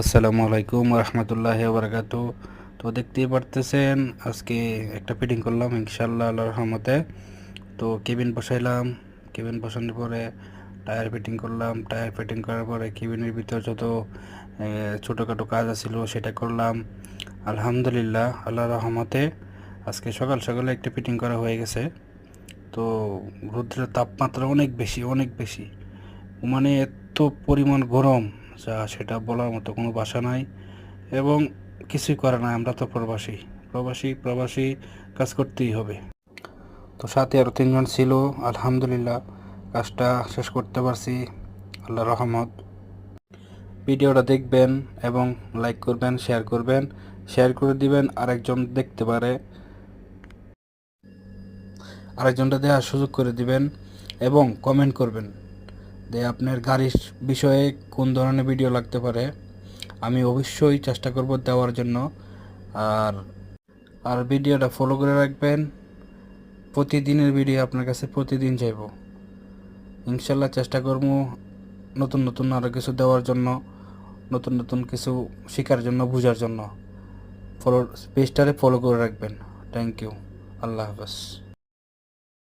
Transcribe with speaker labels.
Speaker 1: আসসালামু আলাইকুম রহমতুল্লাহি বারাকাতু। তো দেখতেই পারতেছেন আজকে একটা ফিটিং করলাম ইনশাল্লাহ আল্লাহর রহমতে। তো কেবিন বসাইলাম, কেবিন বসানোর পরে টায়ার ফিটিং করলাম, টায়ার ফিটিং করার পরে কেবিনের ভিতর যত ছোটোখাটো কাজ আছিল সেটা করলাম। আলহামদুলিল্লাহ আল্লাহর রহমতে আজকে সকাল সকালে একটা ফিটিং করা হয়ে গেছে। তো রৌদ্রের তাপমাত্রা অনেক বেশি, অনেক বেশি, মানে এত পরিমাণ গরম যা সেটা বলার মতো কোনো ভাষা নাই। এবং কিছুই করে না, আমরা তো প্রবাসী, প্রবাসী প্রবাসী কাজ করতেই হবে। তো সাথে আরও তিনজন ছিল, আলহামদুলিল্লাহ কাজটা শেষ করতে পারছি, আল্লাহ রহমত। ভিডিওটা দেখবেন এবং লাইক করবেন, শেয়ার করে দিবেন, আরেকজন দেখতে পারে, আরেকজনটা দেওয়ার সুযোগ করে দিবেন এবং কমেন্ট করবেন যে আপনার গাড়ির বিষয়ে কোন ধরনের ভিডিও লাগতে পারে। আমি অবশ্যই চেষ্টা করব দেওয়ার জন্য। আর আর ভিডিওটা ফলো করে রাখবেন, প্রতিদিনের ভিডিও আপনার কাছে প্রতিদিন যাইব ইনশাল্লাহ। চেষ্টা করব নতুন নতুন আরও কিছু দেওয়ার জন্য, নতুন নতুন কিছু শেখার জন্য, বোঝার জন্য। পেজটারে ফলো করে রাখবেন। Thank you. আল্লাহ হাফেজ।